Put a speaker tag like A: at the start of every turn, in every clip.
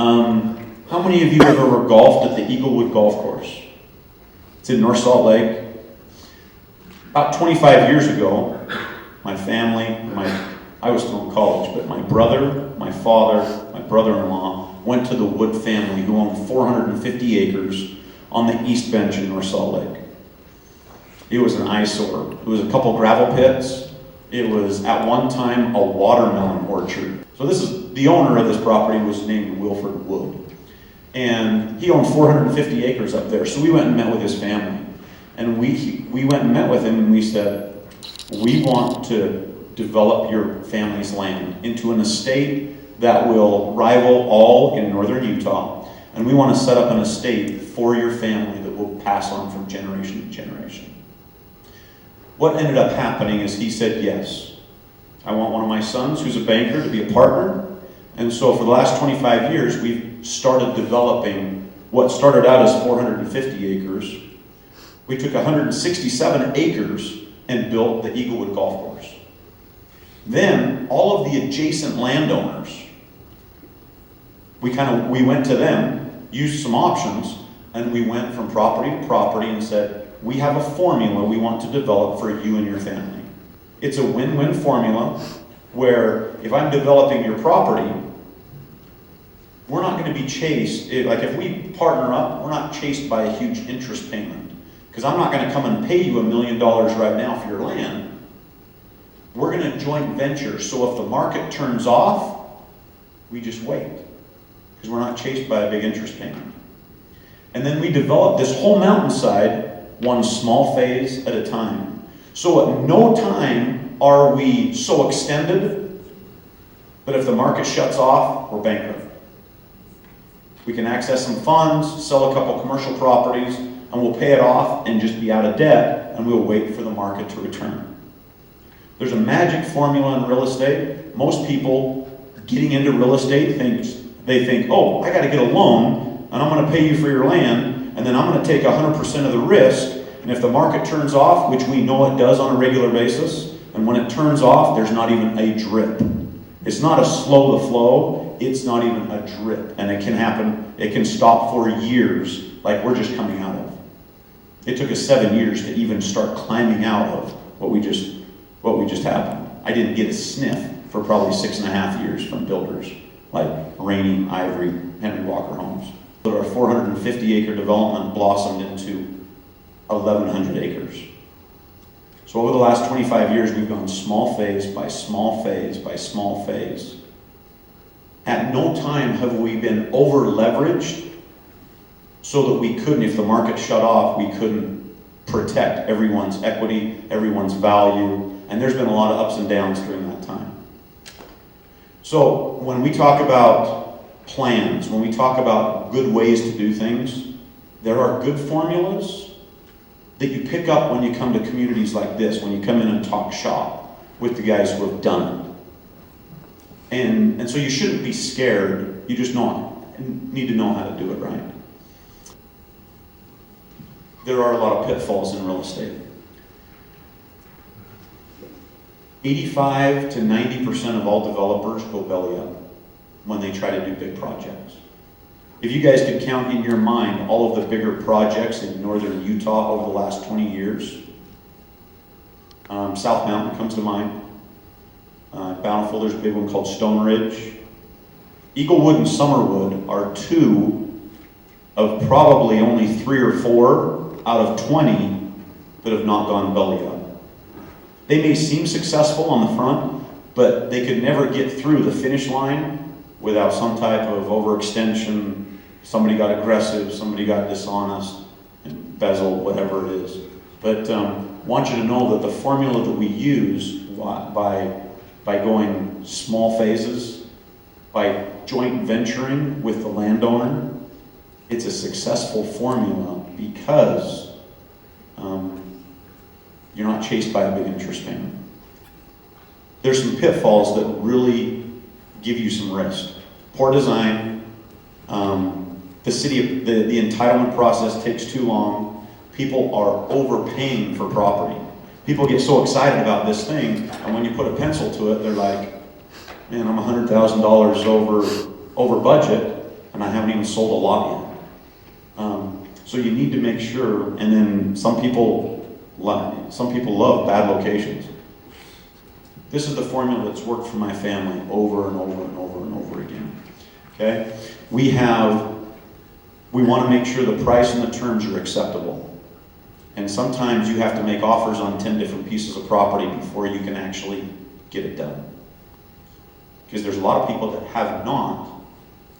A: How many of you have ever golfed at the Eaglewood Golf Course? It's in North Salt Lake. About 25 years ago, my family, I was still in college, but my brother, my father, my brother-in-law went to the Wood family who owned 450 acres on the East Bench in North Salt Lake. It was an eyesore. It was a couple gravel pits. It was at one time a watermelon orchard. So the owner of this property was named Wilford Wood. And he owned 450 acres up there. So we went and met with his family. And we went and met with him and we said, we want to develop your family's land into an estate that will rival all in northern Utah. And we want to set up an estate for your family that will pass on from generation to generation. What ended up happening is he said, yes, I want one of my sons who's a banker to be a partner. And so for the last 25 years, we've started developing what started out as 450 acres. We took 167 acres and built the Eaglewood Golf Course. Then all of the adjacent landowners, we went to them, used some options, and we went from property to property and said, we have a formula we want to develop for you and your family. It's a win-win formula where if I'm developing your property, we're not going to be chased. If we partner up, we're not chased by a huge interest payment. Because I'm not going to come and pay you $1 million right now for your land. We're going to joint venture. So if the market turns off, we just wait. Because we're not chased by a big interest payment. And then we develop this whole mountainside, one small phase at a time. So at no time are we so extended, but if the market shuts off, we're bankrupt. We can access some funds, sell a couple commercial properties, and we'll pay it off and just be out of debt, and we'll wait for the market to return. There's a magic formula in real estate. Most people getting into real estate think, oh, I got to get a loan, and I'm going to pay you for your land, and then I'm going to take 100% of the risk, and if the market turns off, which we know it does on a regular basis, and when it turns off, there's not even a drip. It's not a slow the flow, it's not even a drip. And it can happen, it can stop for years, like we're just coming out of. It took us 7 years to even start climbing out of what we just happened. I didn't get a sniff for probably 6.5 years from builders like Rainey, Ivory, Henry Walker Homes. But our 450 acre development blossomed into 1,100 acres. So over the last 25 years, we've gone small phase by small phase by small phase. At no time have we been over leveraged so that we couldn't, if the market shut off, we couldn't protect everyone's equity, everyone's value, and there's been a lot of ups and downs during that time. So when we talk about plans, when we talk about good ways to do things, there are good formulas that you pick up when you come to communities like this, when you come in and talk shop with the guys who have done it. And so you shouldn't be scared, you just need to know how to do it right. There are a lot of pitfalls in real estate. 85 to 90% of all developers go belly up when they try to do big projects. If you guys could count in your mind all of the bigger projects in northern Utah over the last 20 years, South Mountain comes to mind. Bountiful, there's a big one called Stone Ridge. Eaglewood and Summerwood are two of probably only 3 or 4 out of 20 that have not gone belly up. They may seem successful on the front, but they could never get through the finish line without some type of overextension. Somebody got aggressive, somebody got dishonest, embezzled, whatever it is. But I want you to know that the formula that we use by going small phases, by joint venturing with the landowner, it's a successful formula because you're not chased by a big interest payment. There's some pitfalls that really give you some risk. Poor design, the entitlement process takes too long. People are overpaying for property. People get so excited about this thing, and when you put a pencil to it, they're like, man, I'm $100,000 over budget. I and I haven't even sold a lot yet. So you need to make sure, and then some people love bad locations. This is the formula that's worked for my family over and over and over and over again. Okay? We want to make sure the price and the terms are acceptable. And sometimes you have to make offers on 10 different pieces of property before you can actually get it done. Because there's a lot of people that have not.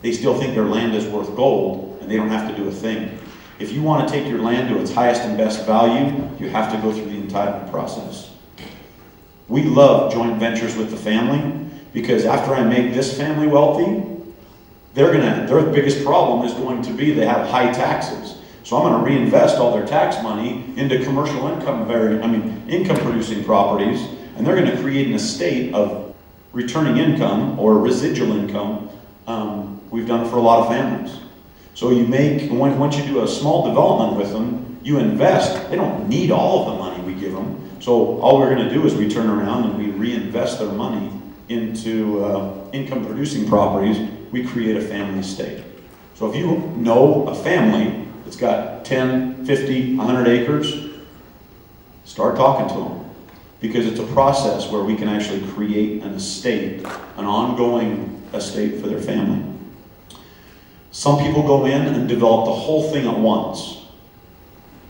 A: They still think their land is worth gold, and they don't have to do a thing. If you want to take your land to its highest and best value, you have to go through the entitlement process. We love joint ventures with the family, because after I make this family wealthy, their biggest problem is going to be they have high taxes. So I'm going to reinvest all their tax money into commercial income producing properties, and they're going to create an estate of returning income or residual income. We've done it for a lot of families. So once you do a small development with them, you invest. They don't need all of the money we give them. So all we're going to do is we turn around and we reinvest their money into income producing properties. We create a family estate. So if you know a family that's got 10, 50, 100 acres, start talking to them. Because it's a process where we can actually create an estate, an ongoing estate for their family. Some people go in and develop the whole thing at once.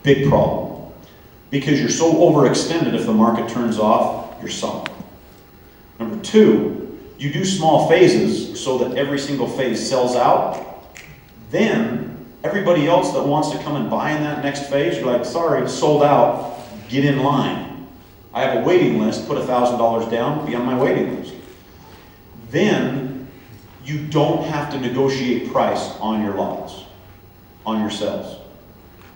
A: Big problem. Because you're so overextended, if the market turns off, you're sunk. Number two, you do small phases so that every single phase sells out. Then, everybody else that wants to come and buy in that next phase, you're like, sorry, it's sold out, get in line. I have a waiting list, put $1,000 down, be on my waiting list. Then, you don't have to negotiate price on your lots, on your sales.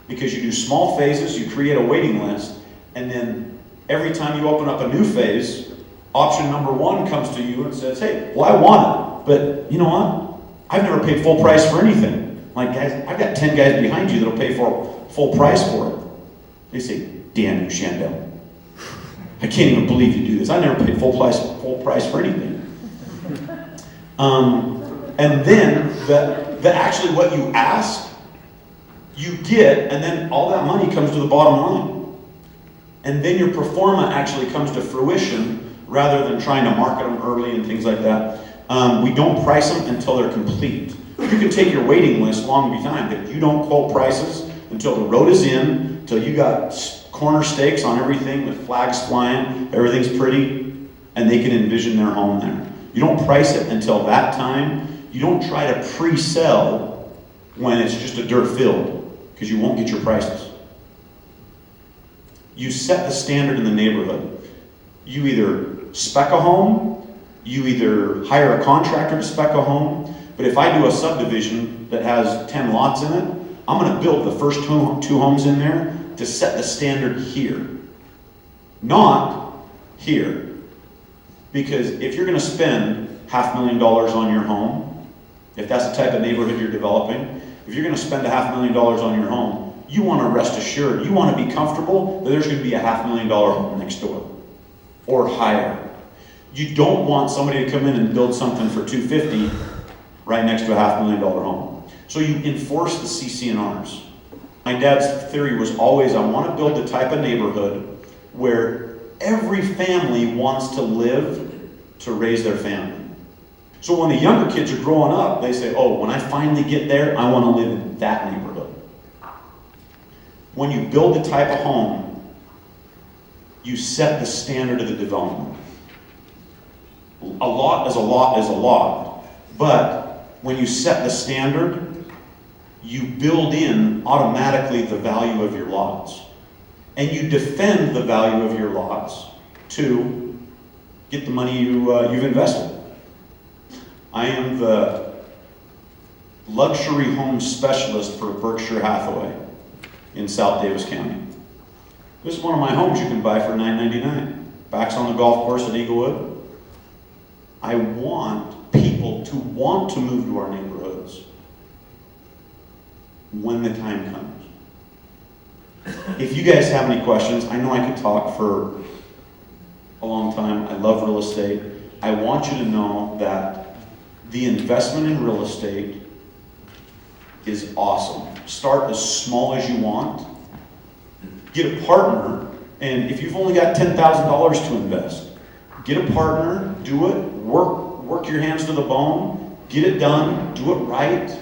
A: Because you do small phases, you create a waiting list, and then every time you open up a new phase, option number one comes to you and says, hey, well, I want it, but you know what? I've never paid full price for anything. Like, guys, I've got 10 guys behind you that'll pay for full price for it. They say, damn you, Shandell. I can't even believe you do this. I never paid full price for anything. And then actually what you ask, you get, and then all that money comes to the bottom line. And then your pro forma actually comes to fruition rather than trying to market them early and things like that. We don't price them until they're complete. You can take your waiting list long behind, but you don't quote prices until the road is in, until you got corner stakes on everything with flags flying, everything's pretty, and they can envision their home there. You don't price it until that time. You don't try to pre-sell when it's just a dirt field, because you won't get your prices. You set the standard in the neighborhood. You either spec a home, you either hire a contractor to spec a home, but if I do a subdivision that has 10 lots in it, I'm going to build the first two homes in there to set the standard here, not here. Because if you're going to spend $500,000 on your home, if that's the type of neighborhood you're developing, if you're going to spend $500,000 on your home, you want to rest assured, you want to be comfortable that there's going to be a $500,000 home next door or higher. You don't want somebody to come in and build something for $250,000 right next to a $500,000 home. So you enforce the CC&Rs. My dad's theory was always, I want to build the type of neighborhood where every family wants to live to raise their family. So when the younger kids are growing up, they say, oh, when I finally get there, I want to live in that neighborhood. When you build the type of home, you set the standard of the development. A lot is a lot is a lot, but when you set the standard, you build in automatically the value of your lots. And you defend the value of your lots to get the money you've invested. I am the luxury home specialist for Berkshire Hathaway in South Davis County. This is one of my homes you can buy for $9.99. Backs on the golf course at Eaglewood. I want people to want to move to our neighborhoods when the time comes. If you guys have any questions, I know I could talk for a long time. I love real estate. I want you to know that the investment in real estate is awesome. Start as small as you want. Get a partner, and if you've only got $10,000 to invest, get a partner, do it, work your hands to the bone, get it done, do it right.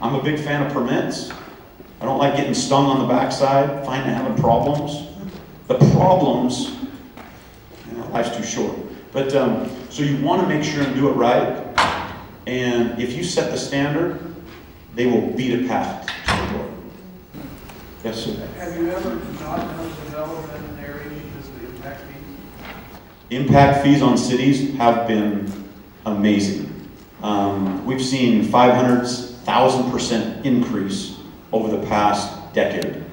A: I'm a big fan of permits. I don't like getting stung on the backside, having problems. The problems, life's too short. But so you want to make sure and do it right. And if you set the standard, they will beat a path to the door. Yes, sir.
B: Have you ever not done development in an area because of the impact fees?
A: Impact fees on cities have been amazing. We've seen 500,000% increase over the past decade.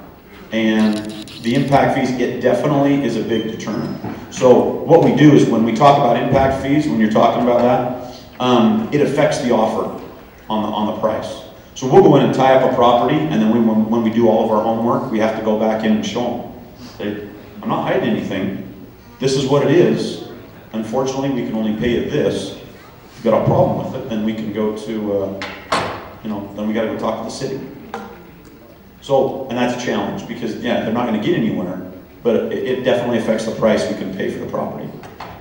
A: And the impact fees, it definitely is a big deterrent. So what we do is when we talk about impact fees, when you're talking about that, it affects the offer on the price. So we'll go in and tie up a property, and then when we do all of our homework, we have to go back in and show them. Say, I'm not hiding anything. This is what it is. Unfortunately, we can only pay you this. If you've got a problem with it, then we can go to, then we got to go talk to the city. So, and that's a challenge because, yeah, they're not going to get anywhere, but it definitely affects the price we can pay for the property.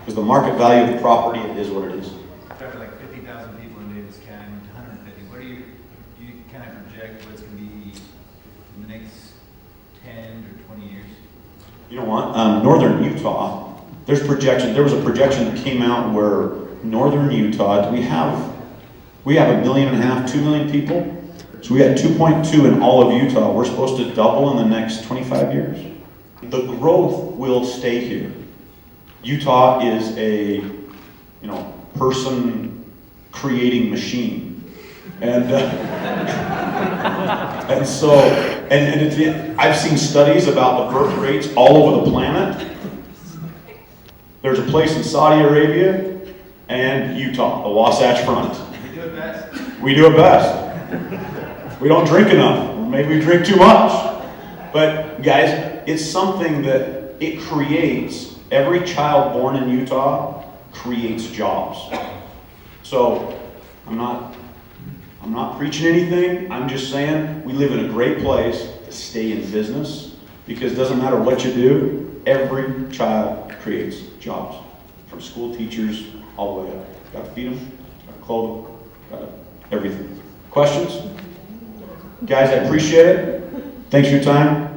A: Because the market value of the property is what it is.
C: After like 50,000 people in Davis County, 150, what do you kind of project what's going to be in the next 10 or 20 years?
A: You know what? Northern Utah, there was a projection that came out where Northern Utah, we have 1.5 million, 2 million people. So we got 2.2 in all of Utah. We're supposed to double in the next 25 years. The growth will stay here. Utah is a, person creating machine. And I've seen studies about the birth rates all over the planet. There's a place in Saudi Arabia and Utah, the Wasatch Front.
C: We do it best.
A: We do it best. We don't drink enough. Maybe we drink too much. But guys, it's something that it creates. Every child born in Utah creates jobs. So I'm not preaching anything. I'm just saying we live in a great place to stay in business because it doesn't matter what you do, every child creates jobs. From school teachers all the way up. Got to feed them, got to clothe them, got to everything. Questions? Guys, I appreciate it. Thanks for your time.